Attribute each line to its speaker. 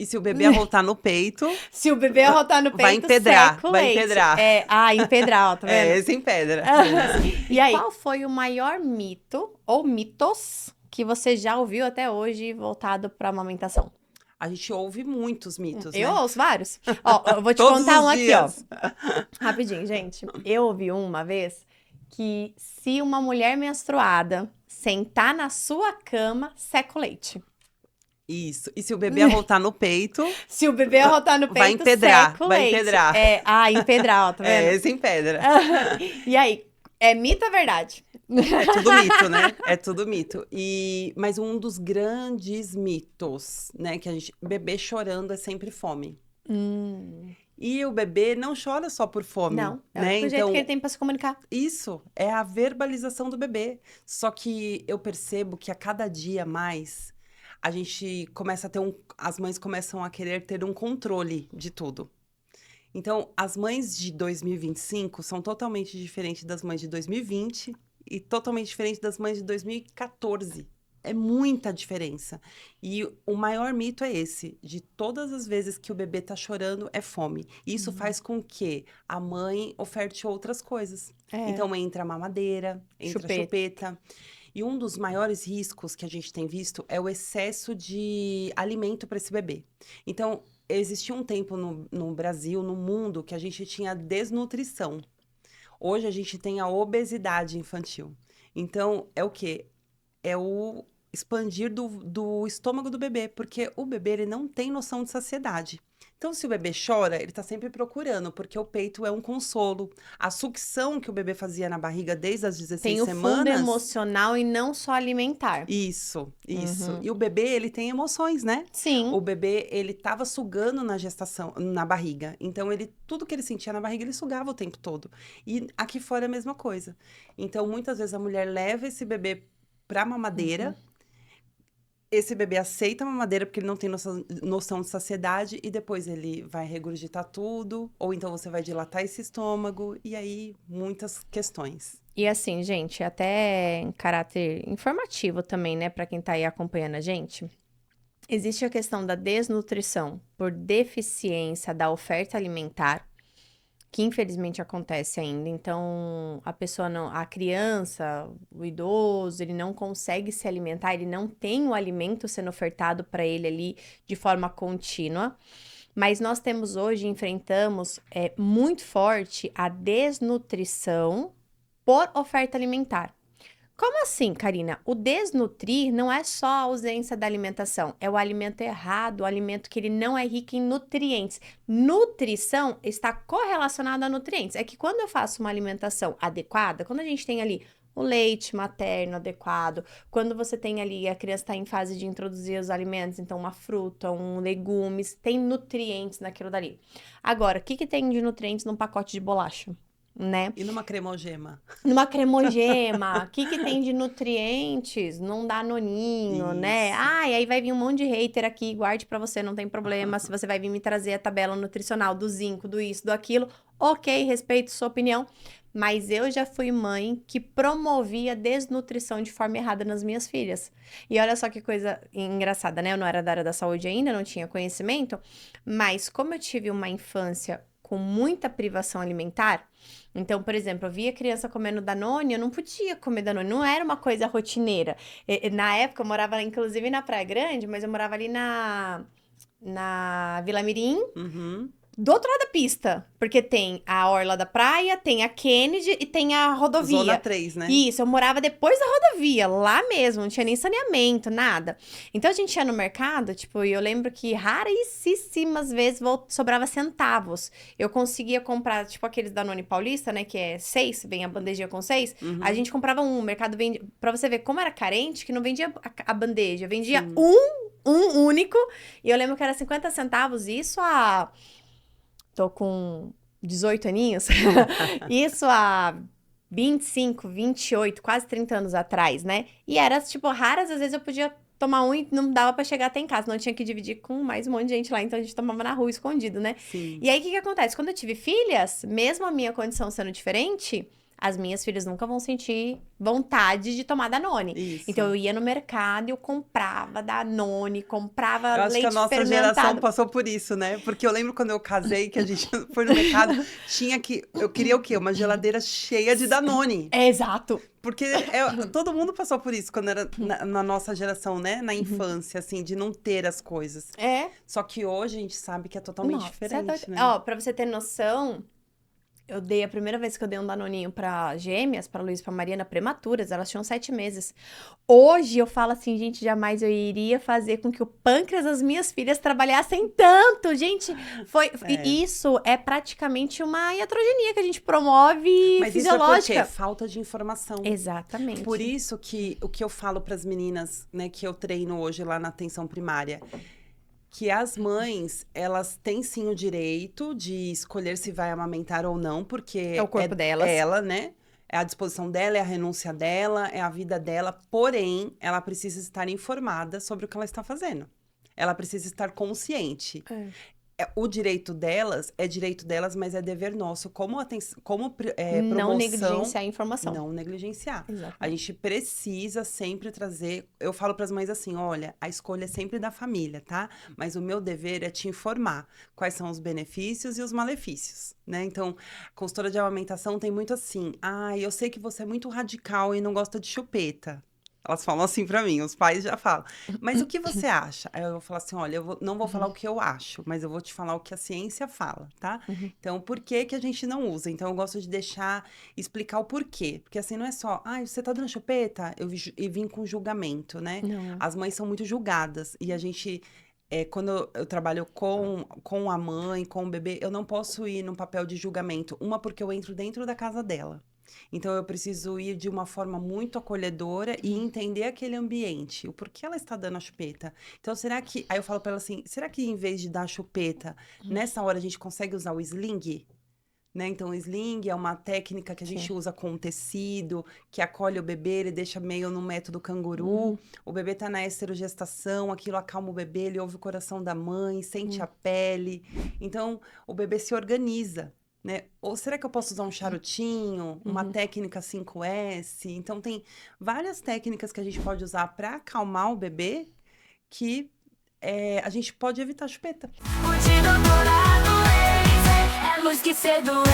Speaker 1: E se o bebê arrotar no peito,
Speaker 2: Se o bebê arrotar no
Speaker 1: vai
Speaker 2: peito,
Speaker 1: empedrar,
Speaker 2: seca o
Speaker 1: vai
Speaker 2: leite.
Speaker 1: empedrar.
Speaker 2: Empedrar, ó, tá vendo?
Speaker 1: Esse empedra.
Speaker 2: E aí, qual foi o maior mito ou mitos que você já ouviu até hoje voltado pra amamentação?
Speaker 1: A gente ouve muitos mitos,
Speaker 2: Eu
Speaker 1: né?
Speaker 2: ouço vários. Ó, eu vou te
Speaker 1: Todos
Speaker 2: contar
Speaker 1: os
Speaker 2: um aqui, ó.
Speaker 1: dias.
Speaker 2: Rapidinho, gente. Eu ouvi uma vez que se uma mulher menstruada sentar na sua cama, seca o leite.
Speaker 1: Isso. E se o bebê arrotar no peito,
Speaker 2: Se o bebê arrotar no
Speaker 1: vai
Speaker 2: peito,
Speaker 1: empedrar,
Speaker 2: seca o
Speaker 1: vai
Speaker 2: leite.
Speaker 1: empedrar.
Speaker 2: Empedrar, ó, tá vendo?
Speaker 1: Esse empedra.
Speaker 2: E aí, é mito ou verdade?
Speaker 1: É tudo mito, né? É tudo mito. Mas um dos grandes mitos, né, que bebê chorando é sempre fome. E o bebê não chora só por fome,
Speaker 2: Não, é o
Speaker 1: né?
Speaker 2: único jeito que ele
Speaker 1: Então,
Speaker 2: tem pra se comunicar.
Speaker 1: isso é a verbalização do bebê. Só que eu percebo que a cada dia mais a gente começa a ter as mães começam a querer ter um controle de tudo. Então, as mães de 2025 são totalmente diferentes das mães de 2020 e totalmente diferentes das mães de 2014. É muita diferença. E o maior mito é esse: de todas as vezes que o bebê tá chorando, é fome. E isso faz com que a mãe oferte outras coisas.
Speaker 2: É,
Speaker 1: Então, entra a mamadeira, entra a
Speaker 2: chupeta.
Speaker 1: chupeta. E um dos maiores riscos que a gente tem visto é o excesso de alimento para esse bebê. Então, existia um tempo no Brasil, no mundo, que a gente tinha desnutrição. Hoje a gente tem a obesidade infantil. Então, é o quê? É o expandir do estômago do bebê, porque o bebê ele não tem noção de saciedade. Então, se o bebê chora, ele está sempre procurando, porque o peito é um consolo. A sucção que o bebê fazia na barriga desde as 16
Speaker 2: Tem o fundo
Speaker 1: semanas.
Speaker 2: emocional e não só alimentar.
Speaker 1: Isso, isso.
Speaker 2: Uhum.
Speaker 1: E o bebê, ele tem emoções, né?
Speaker 2: Sim.
Speaker 1: O bebê, ele tava sugando na gestação, na barriga. Então, tudo que ele sentia na barriga, ele sugava o tempo todo. E aqui fora é a mesma coisa. Então, muitas vezes a mulher leva esse bebê pra mamadeira. Esse bebê aceita a mamadeira porque ele não tem noção de saciedade e depois ele vai regurgitar tudo, ou então você vai dilatar esse estômago, e aí muitas questões.
Speaker 2: E assim, gente, até em caráter informativo também, né, pra quem tá aí acompanhando a gente, existe a questão da desnutrição por deficiência da oferta alimentar, que infelizmente acontece ainda. Então, a pessoa não, a criança, o idoso, ele não consegue se alimentar, ele não tem o alimento sendo ofertado para ele ali de forma contínua. Mas nós temos hoje, enfrentamos muito forte a desnutrição por oferta alimentar. Como assim, Karina? O desnutrir não é só a ausência da alimentação, é o alimento errado, o alimento que ele não é rico em nutrientes. Nutrição está correlacionada a nutrientes. É que quando eu faço uma alimentação adequada, quando a gente tem ali o leite materno adequado, quando você tem ali, a criança está em fase de introduzir os alimentos, então uma fruta, legumes, tem nutrientes naquilo dali. Agora, o que tem de nutrientes num pacote de bolacha? Né?
Speaker 1: E numa cremogema?
Speaker 2: Numa cremogema, o que tem de nutrientes? Não dá noninho, né?
Speaker 1: Isso.
Speaker 2: E aí vai vir um monte de hater aqui, guarde pra você, não tem problema. Se você vai vir me trazer a tabela nutricional do zinco, do isso, do aquilo, ok, respeito sua opinião. Mas eu já fui mãe que promovia desnutrição de forma errada nas minhas filhas. E olha só que coisa engraçada, né? Eu não era da área da saúde ainda, não tinha conhecimento, mas como eu tive uma infância com muita privação alimentar, então, por exemplo, eu via criança comendo Danone, eu não podia comer Danone, não era uma coisa rotineira. Na época, eu morava, inclusive, na Praia Grande, mas eu morava ali na Vila Mirim,
Speaker 1: Uhum.
Speaker 2: do outro lado da pista, porque tem a orla da praia, tem a Kennedy e tem a rodovia.
Speaker 1: Zona 3, né?
Speaker 2: Isso, eu morava depois da rodovia, lá mesmo, não tinha nem saneamento, nada. Então a gente ia no mercado, tipo, e eu lembro que raríssimas vezes sobrava centavos. Eu conseguia comprar, tipo, aqueles Danone Paulista, né, que é 6, vem a bandejinha com 6. A gente comprava um, o mercado vendia, pra você ver como era carente, que não vendia a bandeja, vendia
Speaker 1: Sim.
Speaker 2: um único, e eu lembro que era 50 centavos, isso tô com 18 aninhos, isso há 25, 28, quase 30 anos atrás, né? E era, tipo, raras, às vezes eu podia tomar um e não dava pra chegar até em casa, não tinha que dividir com mais um monte de gente lá, então a gente tomava na rua escondido, né?
Speaker 1: Sim.
Speaker 2: E aí, o que acontece? Quando eu tive filhas, mesmo a minha condição sendo diferente, as minhas filhas nunca vão sentir vontade de tomar Danone.
Speaker 1: Isso.
Speaker 2: Então eu ia no mercado e eu comprava Danone, comprava
Speaker 1: Eu acho que a
Speaker 2: leite
Speaker 1: nossa geração
Speaker 2: fermentado.
Speaker 1: passou por isso, né? Porque eu lembro quando eu casei, que a gente foi no mercado, eu queria o quê? Uma geladeira cheia de Danone.
Speaker 2: É exato.
Speaker 1: Porque todo mundo passou por isso quando era na nossa geração, né? Na infância, assim, de não ter as coisas.
Speaker 2: É.
Speaker 1: Só que hoje a gente sabe que é totalmente
Speaker 2: Nossa, você é doido.
Speaker 1: diferente, né?
Speaker 2: Ó, pra você ter noção, a primeira vez que eu dei um Danoninho pra gêmeas, pra Luísa e pra Mariana, prematuras, elas tinham 7 meses. Hoje eu falo assim, gente, jamais eu iria fazer com que o pâncreas das minhas filhas trabalhassem tanto. Gente, isso é praticamente uma iatrogenia que a gente promove
Speaker 1: Mas
Speaker 2: fisiológica.
Speaker 1: isso é porque falta de informação.
Speaker 2: Exatamente.
Speaker 1: Por isso que o que eu falo para as meninas, né, que eu treino hoje lá na atenção primária, que as mães, elas têm sim o direito de escolher se vai amamentar ou não, porque
Speaker 2: É o corpo delas.
Speaker 1: É ela, né? É a disposição dela, é a renúncia dela, é a vida dela. Porém, ela precisa estar informada sobre o que ela está fazendo. Ela precisa estar consciente. O direito delas é direito delas, mas é dever nosso como promoção.
Speaker 2: Não negligenciar a informação.
Speaker 1: Não negligenciar.
Speaker 2: Exatamente.
Speaker 1: A gente precisa sempre trazer. Eu falo para as mães assim: olha, a escolha é sempre da família, tá? Mas o meu dever é te informar quais são os benefícios e os malefícios, né? Então, consultora de amamentação tem muito assim: eu sei que você é muito radical e não gosta de chupeta. Elas falam assim pra mim, os pais já falam. Mas o que você acha? Aí eu vou falar assim, olha, não vou falar o que eu acho, mas eu vou te falar o que a ciência fala, tá? Então, por que que a gente não usa? Então, eu gosto de explicar o porquê. Porque assim, não é só, você tá dando chupeta? E vim com julgamento, né?
Speaker 2: Não.
Speaker 1: As mães são muito julgadas. E a gente... quando eu trabalho com a mãe, com o bebê, eu não posso ir num papel de julgamento. Uma, porque eu entro dentro da casa dela. Então, eu preciso ir de uma forma muito acolhedora e entender aquele ambiente. O porquê ela está dando a chupeta. Então, será que... Aí eu falo para ela assim, será que em vez de dar a chupeta, nessa hora a gente consegue usar o sling? Né? Então, o sling é uma técnica que a gente usa com tecido, que acolhe o bebê, ele deixa meio no método canguru. O bebê tá na esterogestação, aquilo acalma o bebê, ele ouve o coração da mãe, sente a pele. Então, o bebê se organiza. Né? Ou será que eu posso usar um charutinho, uma técnica 5S? Então, tem várias técnicas que a gente pode usar para acalmar o bebê que a gente pode evitar a chupeta.
Speaker 3: O de doutorado é luz que seduz.